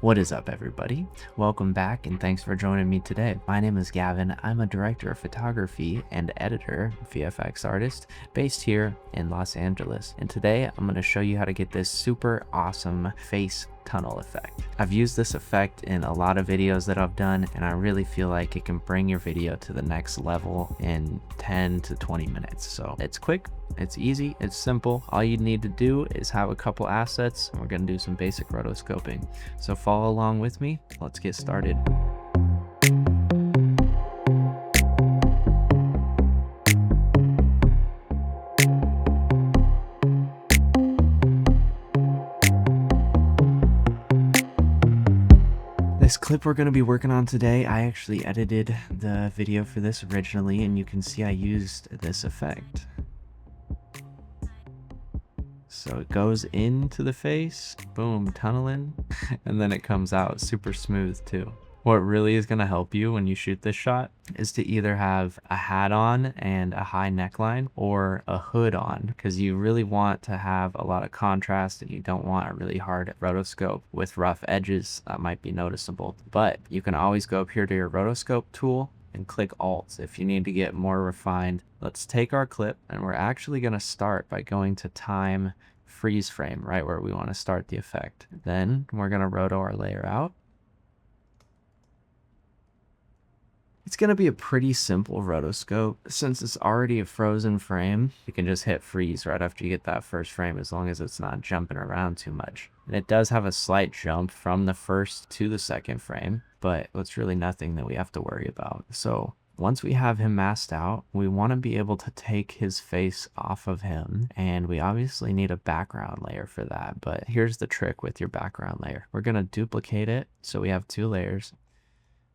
What is up, everybody? Welcome back and thanks for joining me today. My name is Gavin. I'm a director of photography and editor, VFX artist, based here in Los Angeles. And today I'm going to show you how to get this super awesome face tunnel effect. I've used this effect in a lot of videos that I've done, and I really feel like it can bring your video to the next level in 10 to 20 minutes. So it's quick, it's easy, it's simple. All you need to do is have a couple assets, and we're going to do some basic rotoscoping. So follow along with me. Let's get started. This clip we're going to be working on today, I actually edited the video for this originally, and you can see I used this effect. So it goes into the face, boom, tunneling, and then it comes out super smooth too. What really is going to help you when you shoot this shot is to either have a hat on and a high neckline or a hood on, because you really want to have a lot of contrast and you don't want a really hard rotoscope with rough edges that might be noticeable. But you can always go up here to your rotoscope tool and click Alt if you need to get more refined. Let's take our clip, and we're actually going to start by going to time freeze frame, right where we want to start the effect. Then we're going to roto our layer out. It's going to be a pretty simple rotoscope. Since it's already a frozen frame, you can just hit freeze right after you get that first frame, as long as it's not jumping around too much. And it does have a slight jump from the first to the second frame, but it's really nothing that we have to worry about. So once we have him masked out, we want to be able to take his face off of him, and we obviously need a background layer for that. But here's the trick with your background layer. We're going to duplicate it so we have two layers.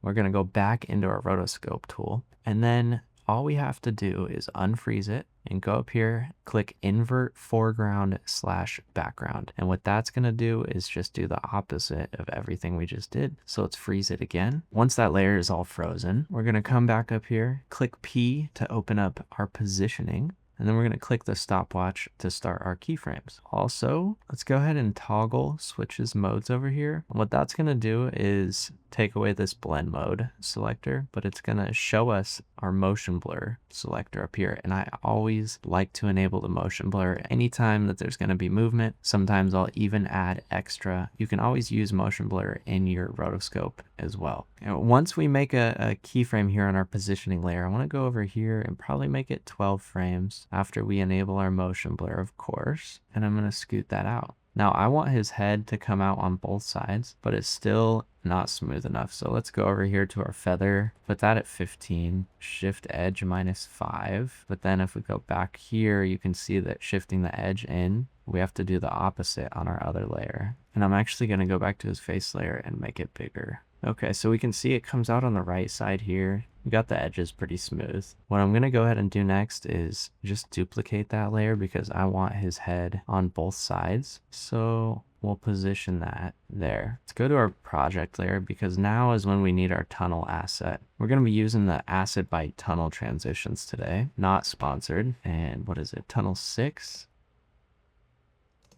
We're going to go back into our rotoscope tool, and then all we have to do is unfreeze it and go up here, click invert foreground / background. And what that's going to do is just do the opposite of everything we just did. So let's freeze it again. Once that layer is all frozen, we're going to come back up here, click P to open up our positioning. And then we're going to click the stopwatch to start our keyframes. Also, let's go ahead and toggle switches modes over here. And what that's going to do is take away this blend mode selector, but it's going to show us our motion blur selector up here. And I always like to enable the motion blur anytime that there's going to be movement. Sometimes I'll even add extra. You can always use motion blur in your rotoscope as well. And once we make a keyframe here on our positioning layer, I want to go over here and probably make it 12 frames after we enable our motion blur, of course. And I'm going to scoot that out. Now I want his head to come out on both sides, but it's still not smooth enough. So let's go over here to our feather, put that at 15, shift edge -5. But then if we go back here, you can see that shifting the edge in, we have to do the opposite on our other layer. And I'm actually going to go back to his face layer and make it bigger. Okay, so we can see it comes out on the right side here. We got the edges pretty smooth. What I'm going to go ahead and do next is just duplicate that layer because I want his head on both sides. So we'll position that there. Let's go to our project layer because now is when we need our tunnel asset. We're going to be using the Acid Bite tunnel transitions today, not sponsored. And what is it? Tunnel 6?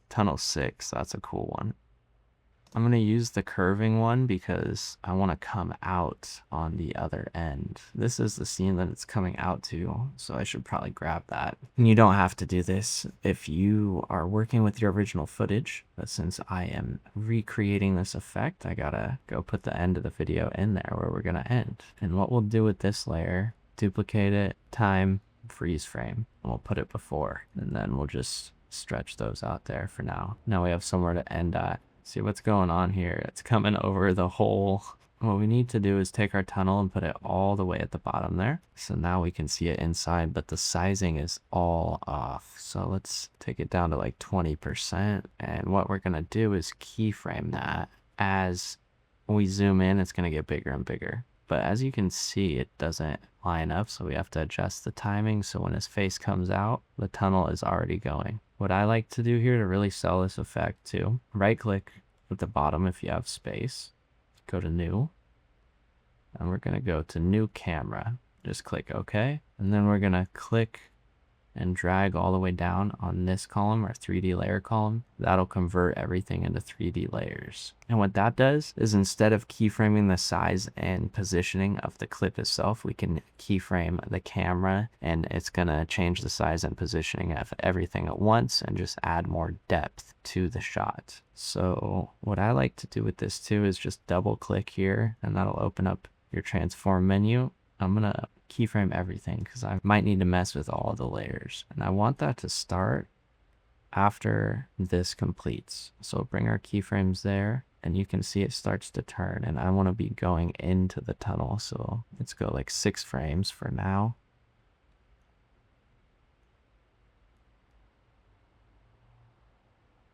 Tunnel 6, that's a cool one. I'm going to use the curving one because I want to come out on the other end. This is the scene that it's coming out to, so I should probably grab that. And you don't have to do this if you are working with your original footage, but since I am recreating this effect, I gotta go put the end of the video in there where we're going to end. And what we'll do with this layer, duplicate it, time, freeze frame, and we'll put it before, and then we'll just stretch those out there for now. Now we have somewhere to end at. See what's going on here. It's coming over the hole. What we need to do is take our tunnel and put it all the way at the bottom there. So now we can see it inside, but the sizing is all off. So let's take it down to like 20%. And what we're going to do is keyframe that. As we zoom in, it's going to get bigger and bigger. But as you can see, it doesn't line up. So we have to adjust the timing. So when his face comes out, the tunnel is already going. What I like to do here to really sell this effect too, right click at the bottom if you have space, go to new, and we're going to go to new camera. Just click OK. And then we're going to click and drag all the way down on this column, our 3D layer column. That'll convert everything into 3D layers. And what that does is instead of keyframing the size and positioning of the clip itself, we can keyframe the camera, and it's gonna change the size and positioning of everything at once and just add more depth to the shot. So what I like to do with this too is just double click here, and that'll open up your transform menu. I'm gonna keyframe everything because I might need to mess with all the layers, and I want that to start after this completes. So bring our keyframes there, and you can see it starts to turn, and I want to be going into the tunnel. So let's go like 6 frames for now.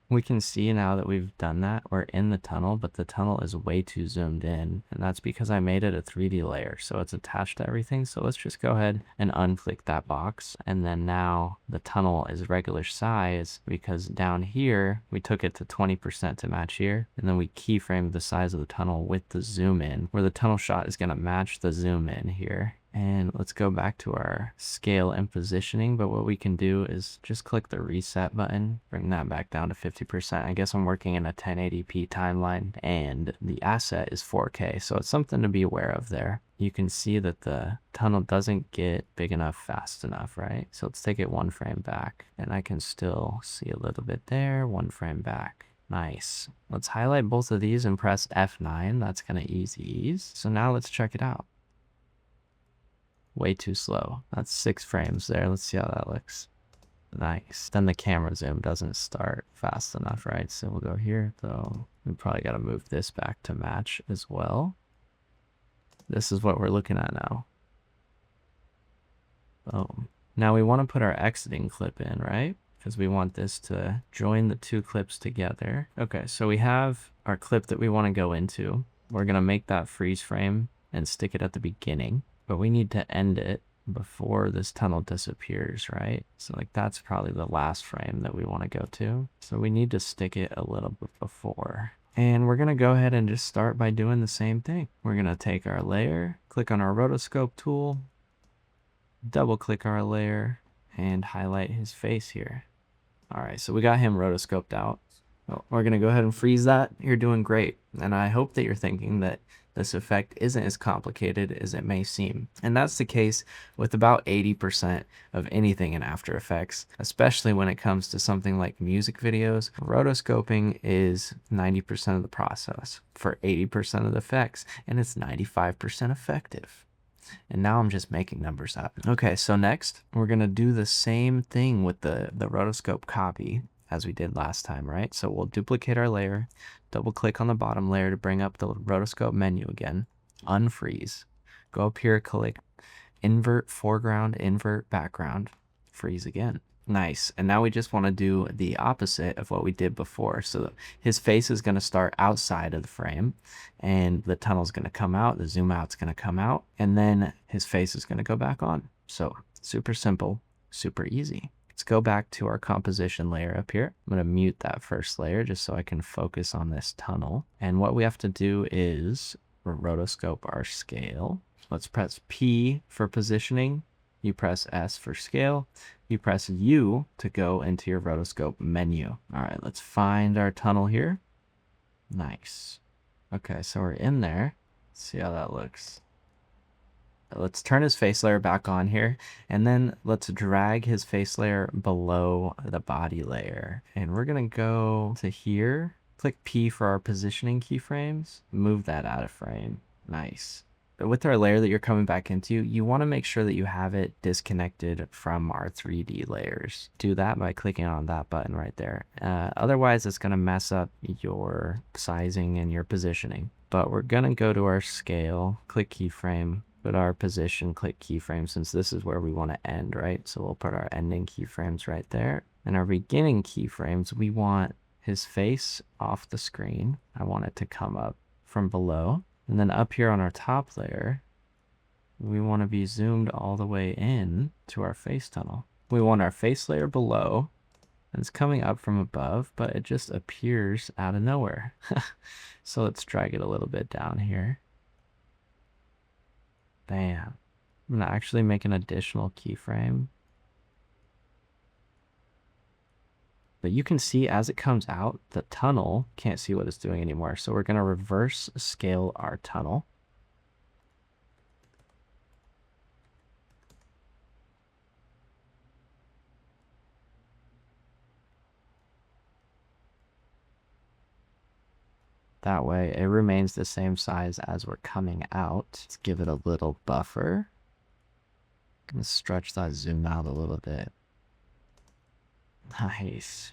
We can see now that we've done that. We're in the tunnel, but the tunnel is way too zoomed in, and that's because I made it a 3D layer, so it's attached to everything. So let's just go ahead and unclick that box, and then now the tunnel is regular size because down here we took it to 20% to match here, and then we keyframed the size of the tunnel with the zoom in, where the tunnel shot is going to match the zoom in here. And let's go back to our scale and positioning, but what we can do is just click the reset button, bring that back down to 50%. I guess I'm working in a 1080p timeline, and the asset is 4K, so it's something to be aware of there. You can see that the tunnel doesn't get big enough fast enough, right? So let's take it 1 frame back, and I can still see a little bit there, 1 frame back. Nice. Let's highlight both of these and press F9. That's gonna ease. So now let's check it out. Way too slow. That's 6 frames there. Let's see how that looks. Nice. Then the camera zoom doesn't start fast enough, right? So we'll go here, though. We probably got to move this back to match as well. This is what we're looking at now. Boom. Now we want to put our exiting clip in, right? Because we want this to join the 2 clips together. Okay, so we have our clip that we want to go into. We're going to make that freeze frame and stick it at the beginning. But we need to end it before this tunnel disappears, right? So like that's probably the last frame that we want to go to. So we need to stick it a little bit before. And we're going to go ahead and just start by doing the same thing. We're going to take our layer, click on our rotoscope tool, double click our layer, and highlight his face here. All right, so we got him rotoscoped out. Well, we're going to go ahead and freeze that. You're doing great. And I hope that you're thinking that this effect isn't as complicated as it may seem. And that's the case with about 80% of anything in After Effects, especially when it comes to something like music videos. Rotoscoping is 90% of the process for 80% of the effects, and it's 95% effective. And now I'm just making numbers up. Okay, so next we're gonna do the same thing with the rotoscope copy as we did last time, right? So we'll duplicate our layer, double click on the bottom layer to bring up the rotoscope menu again, unfreeze, go up here, click invert foreground, invert background, freeze again. Nice. And now we just want to do the opposite of what we did before. So his face is going to start outside of the frame, and the tunnel's going to come out, the zoom out's going to come out, and then his face is going to go back on. So super simple, super easy. Let's go back to our composition layer up here. I'm going to mute that first layer just so I can focus on this tunnel. And what we have to do is rotoscope our scale. Let's press P for positioning. You press S for scale. You press U to go into your rotoscope menu. All right, let's find our tunnel here. Nice. Okay, so we're in there. Let's see how that looks. Let's turn his face layer back on here, and then let's drag his face layer below the body layer. And we're gonna go to here, click P for our positioning keyframes, move that out of frame. Nice. But with our layer that you're coming back into, you want to make sure that you have it disconnected from our 3D layers. Do that by clicking on that button right there. Otherwise, it's going to mess up your sizing and your positioning. But we're going to go to our scale, click keyframe, put our position, click keyframe, since this is where we want to end, right? So we'll put our ending keyframes right there. And our beginning keyframes, we want his face off the screen. I want it to come up from below. And then up here on our top layer, we want to be zoomed all the way in to our face tunnel. We want our face layer below, and it's coming up from above, but it just appears out of nowhere. So let's drag it a little bit down here. Bam. I'm going to actually make an additional keyframe. But you can see as it comes out, the tunnel can't see what it's doing anymore. So we're going to reverse scale our tunnel. That way it remains the same size as we're coming out. Let's give it a little buffer. I'm going to stretch that zoom out a little bit. Nice.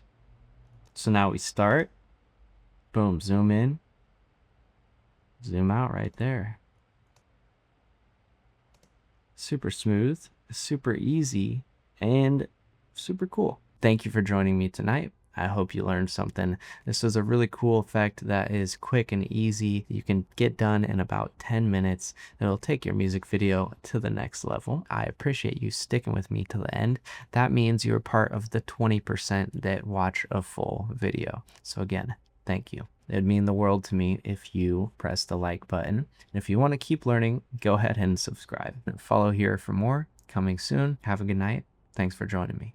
So now we start. Boom, zoom in. Zoom out right there. Super smooth, super easy, and super cool. Thank you for joining me tonight. I hope you learned something. This is a really cool effect that is quick and easy. You can get done in about 10 minutes. It'll take your music video to the next level. I appreciate you sticking with me to the end. That means you're part of the 20% that watch a full video. So again, thank you. It'd mean the world to me if you press the like button. And if you want to keep learning, go ahead and subscribe. And follow here for more. Coming soon. Have a good night. Thanks for joining me.